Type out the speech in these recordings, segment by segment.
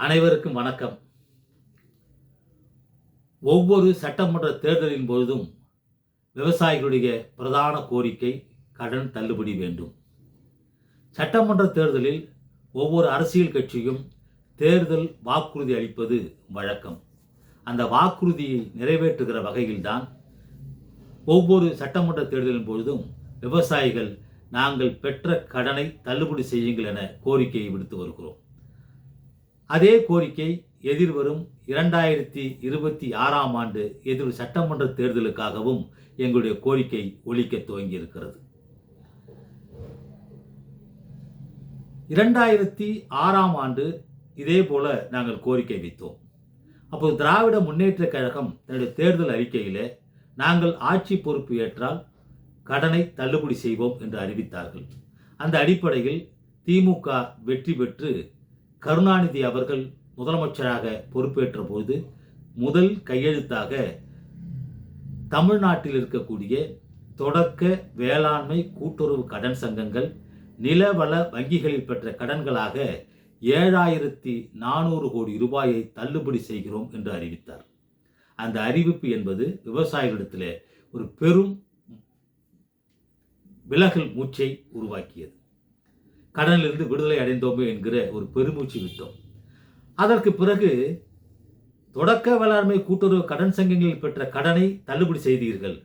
அனைவருக்கும் வணக்கம். ஒவ்வொரு சட்டமன்ற தேர்தலின் பொழுதும் விவசாயிகளுடைய பிரதான கோரிக்கை கடன் தள்ளுபடி வேண்டும். சட்டமன்ற தேர்தலில் ஒவ்வொரு அரசியல் கட்சியும் தேர்தல் வாக்குறுதி அளிப்பது வழக்கம். அந்த வாக்குறுதியை நிறைவேற்றுகிற வகையில்தான் ஒவ்வொரு சட்டமன்ற தேர்தலின் பொழுதும் விவசாயிகள் நாங்கள் பெற்ற கடனை தள்ளுபடி செய்யுங்கள் என கோரிக்கையை விடுத்து வருகிறோம். அதே கோரிக்கை எதிர்வரும் 2026ஆம் ஆண்டு சட்டமன்ற தேர்தலுக்காகவும் எங்களுடைய கோரிக்கை ஒலிக்க துவங்கியிருக்கிறது. 2006ஆம் ஆண்டு இதே போல நாங்கள் கோரிக்கை வைத்தோம். அப்போது திராவிட முன்னேற்ற கழகம் தன்னுடைய தேர்தல் அறிக்கையிலே நாங்கள் ஆட்சி பொறுப்பு ஏற்றால் கடனை தள்ளுபடி செய்வோம் என்று அறிவித்தார்கள். அந்த அடிப்படையில் திமுக வெற்றி பெற்று கருணாநிதி அவர்கள் முதலமைச்சராக பொறுப்பேற்ற போது முதல் கையெழுத்தாக தமிழ்நாட்டில் இருக்கக்கூடிய தொடக்க வேளாண்மை கூட்டுறவு கடன் சங்கங்கள் நிலவள வங்கிகளில் பெற்ற கடன்களாக 7400 கோடி ரூபாயை தள்ளுபடி செய்கிறோம் என்று அறிவித்தார். அந்த அறிவிப்பு என்பது விவசாயிகளிடத்தில் ஒரு பெரும் விலகல் மூச்சை உருவாக்கியது. கடனிலிருந்து விடுதலை அடைந்தோமே என்கிற ஒரு பெருமூச்சு விட்டோம். அதற்கு பிறகு தொடக்க வேளாண்மை கூட்டுறவு கடன் சங்கங்களில் பெற்ற கடனை தள்ளுபடி செய்தீர்கள்,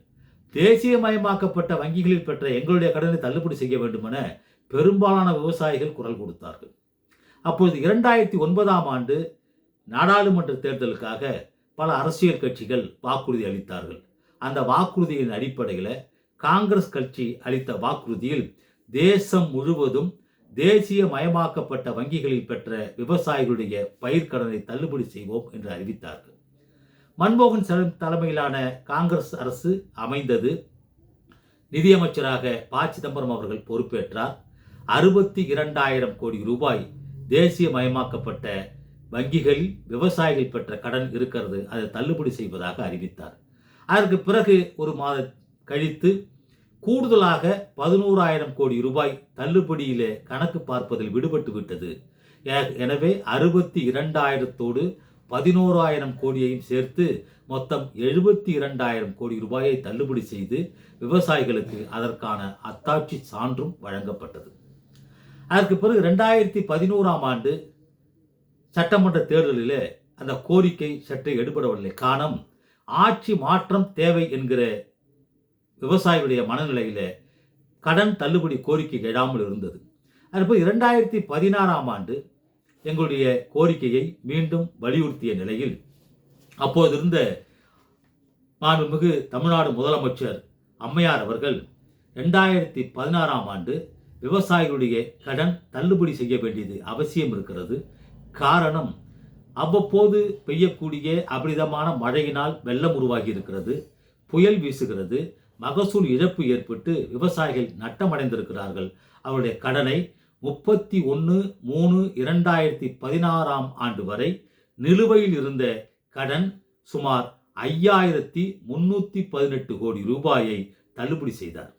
தேசியமயமாக்கப்பட்ட வங்கிகளில் பெற்ற எங்களுடைய கடனை தள்ளுபடி செய்ய வேண்டும் என பெரும்பாலான விவசாயிகள் குரல் கொடுத்தார்கள். அப்பொழுது 2009ஆம் ஆண்டு நாடாளுமன்ற தேர்தலுக்காக பல அரசியல் கட்சிகள் வாக்குறுதி அளித்தார்கள். அந்த வாக்குறுதியின் அடிப்படையில் காங்கிரஸ் கட்சி அளித்த வாக்குறுதியில் தேசம் முழுவதும் தேசிய மயமாக்கப்பட்ட வங்கிகளில் பெற்ற விவசாயிகளுடைய பயிர்க்கடனை தள்ளுபடி செய்வோம் என்று அறிவித்தார்கள். மன்மோகன் சிங் தலைமையிலான காங்கிரஸ் அரசு அமைந்தது. நிதியமைச்சராக ப. சிதம்பரம் அவர்கள் பொறுப்பேற்றார். 62,000 கோடி ரூபாய் தேசிய மயமாக்கப்பட்ட வங்கிகளில் விவசாயிகள் பெற்ற கடன் இருக்கிறது, அதை தள்ளுபடி செய்வதாக அறிவித்தார். அதற்கு பிறகு ஒரு மாதம் கழித்து கூடுதலாக 11,000 கோடி ரூபாய் தள்ளுபடியிலே கணக்கு பார்ப்பதில் விடுபட்டு விட்டது. எனவே 62,000தோடு 11,000 கோடியையும் சேர்த்து மொத்தம் 72,000 கோடி ரூபாயை தள்ளுபடி செய்து விவசாயிகளுக்கு அதற்கான அத்தாட்சி சான்றும் வழங்கப்பட்டது. அதற்கு பிறகு 2011ஆம் ஆண்டு சட்டமன்ற தேர்தலிலே அந்த கோரிக்கை சற்றே எடுபடவில்லை. காரணம், ஆட்சி மாற்றம் தேவை என்கிற விவசாயிகளுடைய மனநிலையில் கடன் தள்ளுபடி கோரிக்கை எழாமல் இருந்தது. அதுபோல் 2016ஆம் ஆண்டு எங்களுடைய கோரிக்கையை மீண்டும் வலியுறுத்திய நிலையில் அப்போது இருந்த மாண்புமிகு தமிழ்நாடு முதலமைச்சர் அம்மையார் அவர்கள் 2016ஆம் ஆண்டு விவசாயிகளுடைய கடன் தள்ளுபடி செய்ய வேண்டியது அவசியம் இருக்கிறது. காரணம், அவ்வப்போது பெய்யக்கூடிய அபரிதமான மழையினால் வெள்ளம் உருவாகி இருக்கிறது, புயல் வீசுகிறது, மகசூல் இழப்பு ஏற்பட்டு விவசாயிகள் நட்டமடைந்திருக்கிறார்கள். அவருடைய கடனை 31/3/2016ஆம் ஆண்டு வரை நிலுவையில் இருந்த கடன் சுமார் 5,318 கோடி ரூபாயை தள்ளுபடி செய்தார்.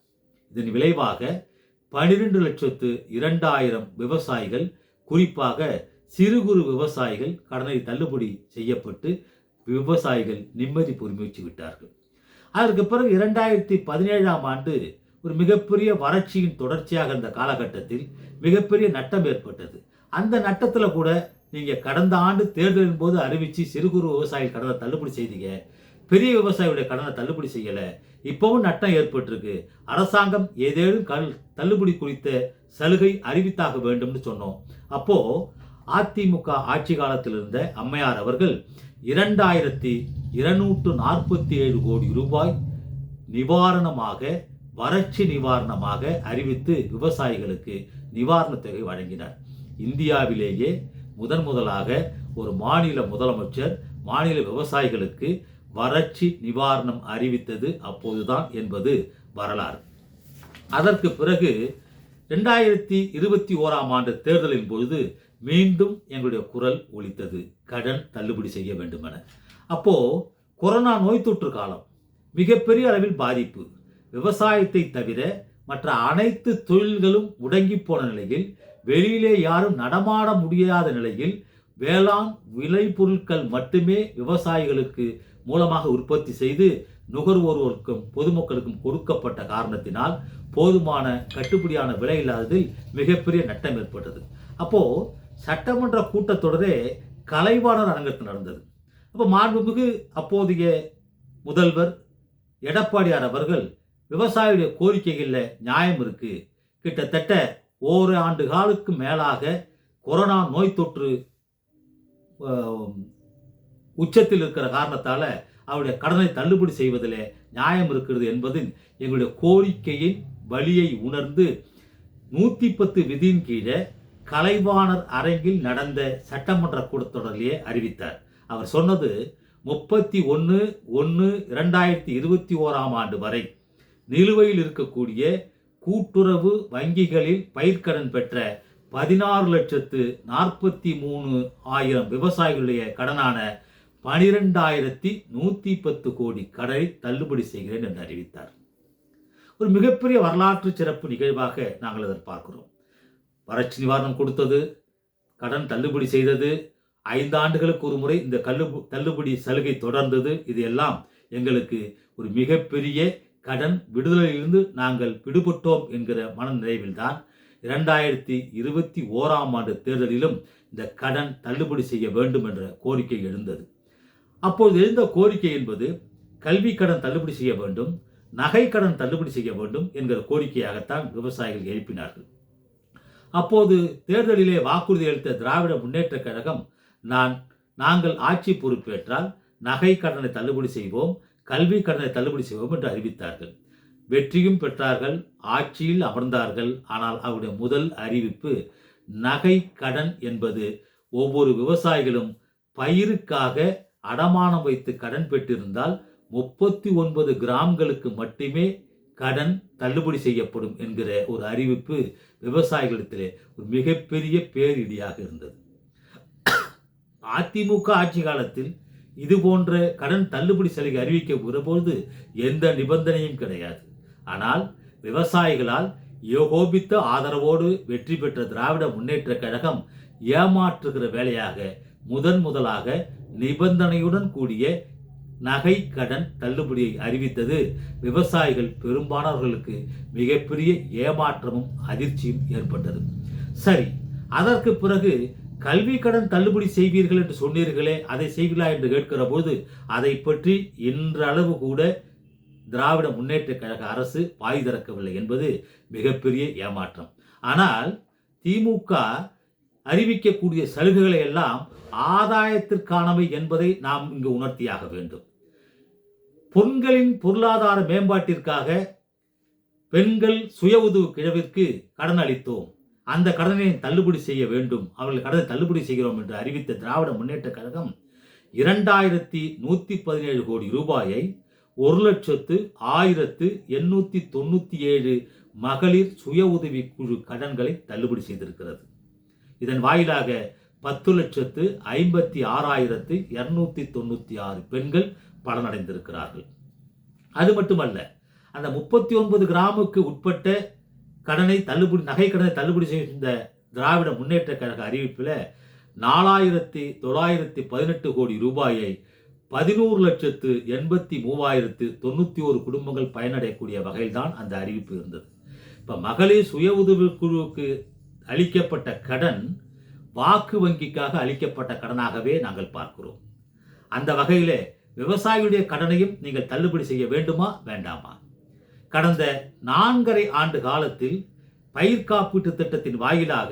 இதன் விளைவாக 12,02,000 விவசாயிகள், குறிப்பாக சிறு குறு விவசாயிகள் கடனை தள்ளுபடி செய்யப்பட்டு விவசாயிகள் நிம்மதி பெருமூச்சு விட்டார்கள். அதற்கு பிறகு 2017ஆம் ஆண்டு ஒரு மிகப்பெரிய வறட்சியின் தொடர்ச்சியாக இந்த காலகட்டத்தில் மிகப்பெரிய நட்டம் ஏற்பட்டது. அந்த நட்டத்தில் கூட நீங்கள் கடந்த ஆண்டு தேர்தலின் போது அறிவித்து சிறு குறு விவசாயிகள் கடனை தள்ளுபடி செய்தீங்க, பெரிய விவசாயிகளுடைய கடனை தள்ளுபடி செய்யலை, இப்போவும் நட்டம் ஏற்பட்டிருக்கு, அரசாங்கம் ஏதேனும் தள்ளுபடி குறித்த சலுகை அறிவித்தாக வேண்டும்னு சொன்னோம். அப்போது அதிமுக ஆட்சி காலத்தில் இருந்த அம்மையார் அவர்கள் 2,247 கோடி ரூபாய் நிவாரணமாக, வறட்சி நிவாரணமாக அறிவித்து விவசாயிகளுக்கு நிவாரணத் தொகை வழங்கினார். இந்தியாவிலேயே முதலாக ஒரு மாநில முதலமைச்சர் மாநில விவசாயிகளுக்கு வறட்சி நிவாரணம் அறிவித்தது அப்போதுதான் என்பது வரலாறு. அதற்கு பிறகு 2021ஆம் ஆண்டு தேர்தலின் பொழுது மீண்டும் எங்களுடைய குரல் ஒலித்தது, கடன் தள்ளுபடி செய்ய வேண்டும் என. அப்போ கொரோனா நோய் தொற்று காலம், மிகப்பெரிய அளவில் பாதிப்பு, விவசாயத்தை தவிர மற்ற அனைத்து தொழில்களும் முடங்கி போன நிலையில், வெளியிலே யாரும் நடமாட முடியாத நிலையில், வேளாண் விளைபொருட்கள் மட்டுமே விவசாயிகளுக்கு மூலமாக உற்பத்தி செய்து நுகர்வோருக்கும் பொதுமக்களுக்கும் கொடுக்கப்பட்ட காரணத்தினால் போதுமான கட்டுப்படியான விலை இல்லாததில் மிகப்பெரிய நட்டம் ஏற்பட்டது. அப்போ சட்டமன்ற கூட்டத்தொடரே கலைவாணர் அரங்கத்தில் நடந்தது. அப்போ மாண்புமிகு அப்போதைய முதல்வர் எடப்பாடியார் அவர்கள் விவசாயியுடைய கோரிக்கைகளில் நியாயம் இருக்கு, கிட்டத்தட்ட ஓராண்டு காலுக்கு மேலாக கொரோனா நோய் தொற்று உச்சத்தில் இருக்கிற காரணத்தால் அவருடைய கடனை தள்ளுபடி செய்வதில் நியாயம் இருக்கிறது என்பதில் எங்களுடைய கோரிக்கையின் வழியை உணர்ந்து 110 விதியின் கீழே கலைவாணர் அரங்கில் நடந்த சட்டமன்ற கூட்டத்தொடரிலேயே அறிவித்தார். அவர் சொன்னது 31/1/2021 வரை நிலுவையில் இருக்கக்கூடிய கூட்டுறவு வங்கிகளில் பயிர்க்கடன் பெற்ற 16,43,000 விவசாயிகளுடைய கடனான 12,110 கோடி கடனை தள்ளுபடி செய்கிறேன் என்று அறிவித்தார். ஒரு மிகப்பெரிய வரலாற்று சிறப்பு நிகழ்வாக நாங்கள் அதை பார்க்கிறோம். வறட்சி நிவாரணம் கொடுத்தது, கடன் தள்ளுபடி செய்தது, 5 ஆண்டுகளுக்கு ஒரு முறை இந்த தள்ளுபடி சலுகை தொடர்ந்தது. இது எல்லாம் எங்களுக்கு ஒரு மிகப்பெரிய கடன் விடுதலையிலிருந்து நாங்கள் விடுபட்டோம் என்கிற மனநிறைவில்தான் 2021 தேர்தலிலும் இந்த கடன் தள்ளுபடி செய்ய வேண்டும் என்ற கோரிக்கை எழுந்தது. அப்போது எழுந்த கோரிக்கை என்பது கல்வி கடன் தள்ளுபடி செய்ய வேண்டும், நகை கடன் தள்ளுபடி செய்ய வேண்டும் என்கிற கோரிக்கையாகத்தான் விவசாயிகள் எழுப்பினார்கள். அப்போது தேர்தலிலே வாக்குறுதி அளித்த திராவிட முன்னேற்ற கழகம் நாங்கள் ஆட்சி பொறுப்பேற்றால் நகை கடனை தள்ளுபடி செய்வோம், கல்வி கடனை தள்ளுபடி செய்வோம் என்று அறிவித்தார்கள். வெற்றியும் பெற்றார்கள், ஆட்சியில் அமர்ந்தார்கள். ஆனால் அவருடைய முதல் அறிவிப்பு நகை கடன் என்பது ஒவ்வொரு விவசாயிகளும் பயிருக்காக அடமானம் வைத்து கடன் பெற்றிருந்தால் 39 கிராம்களுக்கு மட்டுமே கடன் தள்ளுபடி செய்யப்படும் என்கிற ஒரு அறிவிப்பு விவசாயிகளிடத்திலே ஒரு மிகப்பெரிய பேரிடியாக இருந்தது. அதிமுக ஆட்சி காலத்தில் இது போன்ற கடன் தள்ளுபடி சலுகை அறிவிக்கப்படுகிற பொழுது எந்த நிபந்தனையும் கிடையாது. ஆனால் விவசாயிகளால் ஏகோபித்த ஆதரவோடு வெற்றி பெற்ற திராவிட முன்னேற்ற கழகம் ஏமாற்றுகிற வேலையாக முதலாக நிபந்தனையுடன் கூடிய நகை கடன் தள்ளுபடியை அறிவித்தது விவசாயிகள் பெரும்பாலானவர்களுக்கு மிகப்பெரிய ஏமாற்றமும் அதிர்ச்சியும் ஏற்பட்டது. சரி, அதற்கு பிறகு கல்வி கடன் தள்ளுபடி செய்வீர்கள் என்று சொன்னீர்களே, அதை செய்வீர்களா என்று கேட்கிற போது அதை பற்றி இன்றளவு கூட திராவிட முன்னேற்ற கழக அரசு வாய் திறக்கவில்லை என்பது மிகப்பெரிய ஏமாற்றம். ஆனால் திமுக அறிவிக்கக்கூடிய சலுகைகளை எல்லாம் ஆதாயத்திற்கானவை என்பதை நாம் இங்கு உணர்த்தியாக வேண்டும். பெண்களின் பொருளாதார மேம்பாட்டிற்காக பெண்கள் சுய உதவி குழுவிற்கு கடன் அளித்தோம், அந்த கடனை தள்ளுபடி செய்ய வேண்டும், அவர்கள் கடனை தள்ளுபடி செய்கிறோம் என்று அறிவித்த திராவிட முன்னேற்ற கழகம் 2,117 கோடி ரூபாயை 1,01,897 மகளிர் சுய உதவி குழு கடன்களை தள்ளுபடி செய்திருக்கிறது. இதன் வாயிலாக 10,56,296 பெண்கள் பலனடைந்திருக்கிறார்கள். அது மட்டுமல்ல, அந்த 39 கிராமுக்கு உட்பட்ட கடனை தள்ளுபடி நகை கடனை தள்ளுபடி செய்த திராவிட முன்னேற்ற கழக அறிவிப்பில் 4,918 கோடி ரூபாயை 11,83,091 குடும்பங்கள் பயனடையக்கூடிய வகையில்தான் அந்த அறிவிப்பு இருந்தது. இப்போ மகளிர் சுய உதவி குழுவுக்கு அளிக்கப்பட்ட கடன் வாக்கு வங்கிக்காக அளிக்கப்பட்ட கடனாகவே நாங்கள் பார்க்கிறோம். அந்த வகையில் விவசாயியுடைய கடனையும் நீங்கள் தள்ளுபடி செய்ய வேண்டுமா வேண்டாமா? கடந்த 4.5 ஆண்டு காலத்தில் பயிர் காப்பீட்டு திட்டத்தின் வாயிலாக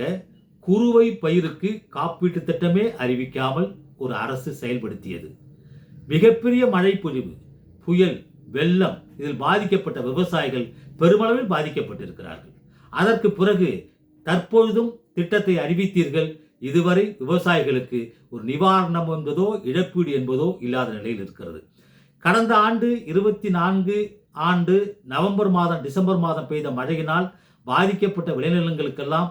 குறுவை பயிருக்கு காப்பீட்டு திட்டமே அறிவிக்காமல் ஒரு அரசு செயல்படுத்தியது. மிகப்பெரிய மழை பொழிவு, புயல், வெள்ளம் இதில் பாதிக்கப்பட்ட விவசாயிகள் பெருமளவில் பாதிக்கப்பட்டிருக்கிறார்கள். அதற்கு பிறகு தற்பொழுதும் திட்டத்தை அறிவித்தீர்கள். இதுவரை விவசாயிகளுக்கு ஒரு நிவாரணம் என்பதோ இழப்பீடு என்பதோ இல்லாத நிலையில் இருக்கிறது. கடந்த ஆண்டு 24 நவம்பர் மாதம் டிசம்பர் மாதம் பெய்த மழையினால் பாதிக்கப்பட்ட விளைநிலங்களுக்கெல்லாம்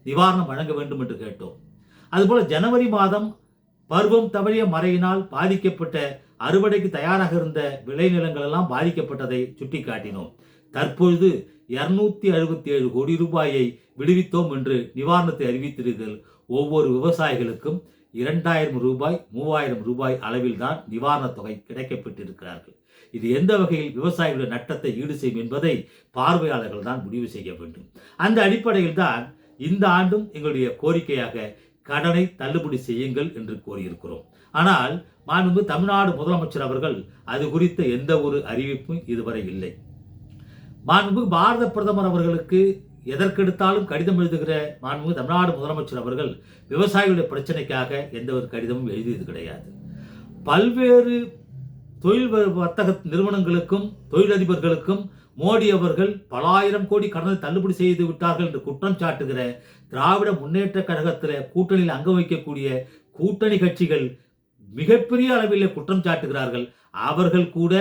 நிவாரணம் வழங்க வேண்டும் என்று கேட்டோம். அதுபோல ஜனவரி மாதம் பருவம் தவறிய மழையினால் பாதிக்கப்பட்ட அறுவடைக்கு தயாராக இருந்த விளைநிலங்கள் எல்லாம் பாதிக்கப்பட்டதை சுட்டிக்காட்டினோம். தற்பொழுது 267 கோடி ரூபாயை விடுவித்தோம் என்று நிவாரணத்தை அறிவித்தீர்கள். ஒவ்வொரு விவசாயிகளுக்கும் 2000 ரூபாய் 3000 ரூபாய் அளவில் தான் நிவாரணத் தொகை கிடைக்கப்பட்டிருக்கிறார்கள். இது எந்த வகையில் விவசாயிகளுடைய நட்டத்தை ஈடு செய்யும் என்பதை பார்வையாளர்கள் தான் முடிவு செய்ய வேண்டும். அந்த அடிப்படையில் தான் இந்த ஆண்டும் எங்களுடைய கோரிக்கையாக கடனை தள்ளுபடி செய்யுங்கள் என்று கோரியிருக்கிறோம். ஆனால் மாண்புமிகு தமிழ்நாடு முதலமைச்சர் அவர்கள் அது குறித்த எந்த ஒரு அறிவிப்பும் இதுவரை இல்லை. மாண்புமிகு பாரத பிரதமர் அவர்களுக்கு எதற்கெடுத்தாலும் கடிதம் எழுதுகிற மாண்புமிகு தமிழ்நாடு முதலமைச்சர் அவர்கள் விவசாயிகளுடைய பிரச்சனைக்காக எந்த ஒரு கடிதமும் எழுதியது கிடையாது. பல்வேறு தொழில் வர்த்தக நிறுவனங்களுக்கும் தொழிலதிபர்களுக்கும் மோடி அவர்கள் பல ஆயிரம் கோடி கடனை தள்ளுபடி செய்து விட்டார்கள் என்று குற்றம் சாட்டுகிற திராவிட முன்னேற்ற கழகத்தில் கூட்டணியில் அங்க வைக்கக்கூடிய கூட்டணி கட்சிகள் மிகப்பெரிய அளவில் குற்றம் சாட்டுகிறார்கள். அவர்கள் கூட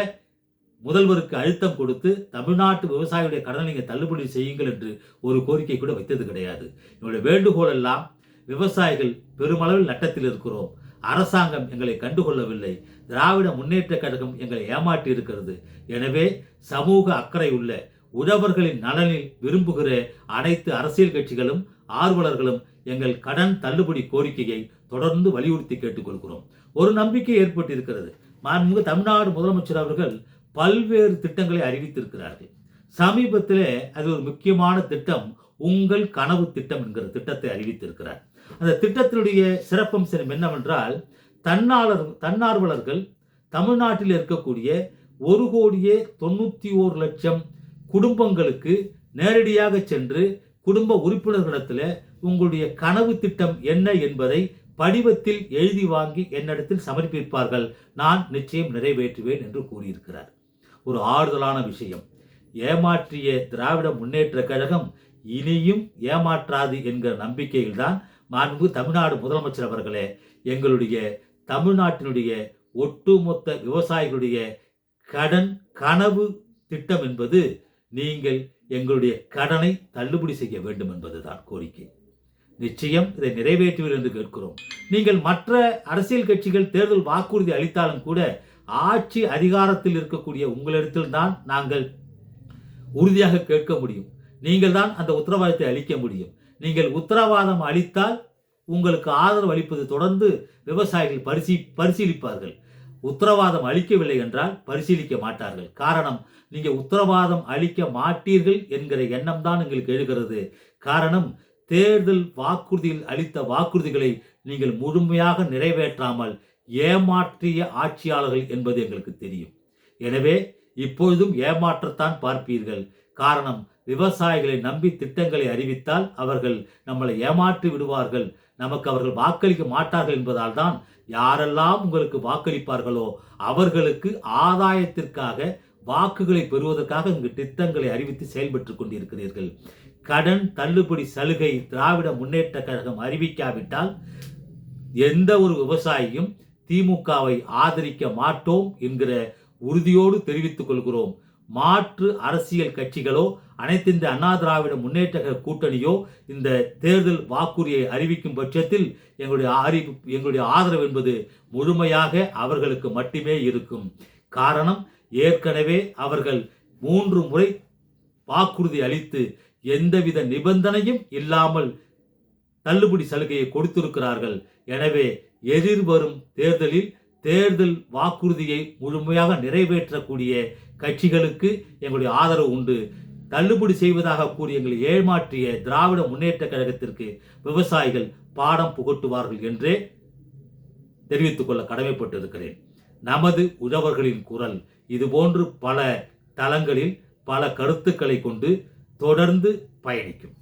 முதல்வருக்கு அழுத்தம் கொடுத்து தமிழ்நாட்டு விவசாயிகளுடைய கடனை நீங்கள் தள்ளுபடி செய்யுங்கள் என்று ஒரு கோரிக்கை கூட வைத்தது கிடையாது. என்னுடைய வேண்டுகோள் எல்லாம் விவசாயிகள் பெருமளவில் நட்டத்தில் இருக்கிறோம், அரசாங்கம் எங்களை கண்டுகொள்ளவில்லை, திராவிட முன்னேற்ற கழகம் எங்களை ஏமாற்றி இருக்கிறது. எனவே சமூக அக்கறை உள்ள உழவர்களின் நலனில் விரும்புகிற அனைத்து அரசியல் கட்சிகளும் ஆர்வலர்களும் எங்கள் கடன் தள்ளுபடி கோரிக்கையை தொடர்ந்து வலியுறுத்தி கேட்டுக்கொள்கிறோம். ஒரு நம்பிக்கை ஏற்பட்டிருக்கிறது. மாண்புமிகு தமிழ்நாடு முதலமைச்சர் அவர்கள் பல்வேறு திட்டங்களை அறிவித்திருக்கிறார்கள். சமீபத்தில் அது ஒரு முக்கியமான திட்டம், உங்கள் கனவு திட்டம் என்கிற திட்டத்தை அறிவித்திருக்கிறார். அந்த திட்டத்தினுடைய சிறப்பம்சம் என்னவென்றால், தன்னார்வலர்கள் தமிழ்நாட்டில் இருக்கக்கூடிய 1,91,00,000 குடும்பங்களுக்கு நேரடியாக சென்று குடும்ப உறுப்பினர்களிடத்தில் உங்களுடைய கனவு திட்டம் என்ன என்பதை படிவத்தில் எழுதி வாங்கி என்னிடத்தில் சமர்ப்பிப்பார்கள், நான் நிச்சயம் நிறைவேற்றுவேன் என்று கூறியிருக்கிறார். ஒரு ஆறுதலான விஷயம். ஏமாற்றிய திராவிட முன்னேற்ற கழகம் இனியும் ஏமாற்றாது என்கிற நம்பிக்கையில்தான் மாண்புமிகு தமிழ்நாடு முதலமைச்சர் அவர்களே எங்களுடைய தமிழ்நாட்டினுடைய ஒட்டுமொத்த விவசாயிகளுடைய கடன் கனவு திட்டம் என்பது நீங்கள் எங்களுடைய கடனை தள்ளுபடி செய்ய வேண்டும் என்பதுதான் கோரிக்கை. நிச்சயம் இதை நிறைவேற்றுவீர்கள் என்று கேட்கிறோம். நீங்கள் மற்ற அரசியல் கட்சிகள் தேர்தல் வாக்குறுதி அளித்தாலும் கூட ஆட்சி அதிகாரத்தில் இருக்கக்கூடிய உங்களிடத்தில் தான் நாங்கள் உறுதியாக கேட்க முடியும். நீங்கள் தான் அந்த உத்தரவாதத்தை அளிக்க முடியும். நீங்கள் உத்தரவாதம் அளித்தால் உங்களுக்கு ஆதரவு அளிப்பது தொடர்ந்து விவசாயிகள் பரிசீலிப்பார்கள். உத்தரவாதம் அளிக்கவில்லை என்றால் பரிசீலிக்க மாட்டார்கள். காரணம், நீங்க உத்தரவாதம் அளிக்க மாட்டீர்கள் என்கிற எண்ணம் தான் எங்களுக்கு எழுகிறது. காரணம், தேர்தல் வாக்குறுதியில் அளித்த வாக்குறுதிகளை நீங்கள் முழுமையாக நிறைவேற்றாமல் ஏமாற்றிய ஆட்சியாளர்கள் என்பது எங்களுக்கு தெரியும். எனவே இப்பொழுதும் ஏமாற்றத்தான் பார்ப்பீர்கள். காரணம், விவசாயிகளை நம்பி திட்டங்களை அறிவித்தால் அவர்கள் நம்மளை ஏமாற்றி விடுவார்கள், நமக்கு அவர்கள் வாக்களிக்க மாட்டார்கள் என்பதால் தான் யாரெல்லாம் உங்களுக்கு வாக்களிப்பார்களோ அவர்களுக்கு ஆதாயத்திற்காக வாக்குகளை பெறுவதற்காக இங்கு திட்டங்களை அறிவித்து செயல்பட்டு கொண்டிருக்கிறீர்கள். கடன் தள்ளுபடி சலுகை திராவிட முன்னேற்ற கழகம் அறிவிக்காவிட்டால் எந்த ஒரு விவசாயியும் திமுகவை ஆதரிக்க மாட்டோம் என்கிற உறுதியோடு தெரிவித்துக் கொள்கிறோம். மாற்று அரசியல் கட்சிகளோ அனைத்திந்திய அண்ணா திராவிட முன்னேற்ற கூட்டணியோ இந்த தேர்தல் வாக்குறுதியை அறிவிக்கும் பட்சத்தில் எங்களுடைய ஆதரவு என்பது முழுமையாக அவர்களுக்கு மட்டுமே இருக்கும். காரணம், ஏற்கனவே அவர்கள் 3 முறை வாக்குறுதி அளித்து எந்தவித நிபந்தனையும் இல்லாமல் தள்ளுபடி சலுகையை கொடுத்திருக்கிறார்கள். எனவே எதிர்வரும் தேர்தலில் தேர்தல் வாக்குறுதியை முழுமையாக நிறைவேற்றக்கூடிய கட்சிகளுக்கு எங்களுடைய ஆதரவு உண்டு. தள்ளுபடி செய்வதாக கூறி எங்களை ஏமாற்றிய திராவிட முன்னேற்ற கழகத்திற்கு விவசாயிகள் பாடம் புகட்டுவார்கள் என்றே தெரிவித்துக் கொள்ள கடமைப்பட்டிருக்கிறேன். நமது உழவர்களின் குரல் இதுபோன்று பல தளங்களில் பல கருத்துக்களை கொண்டு தொடர்ந்து பயணிக்கும்.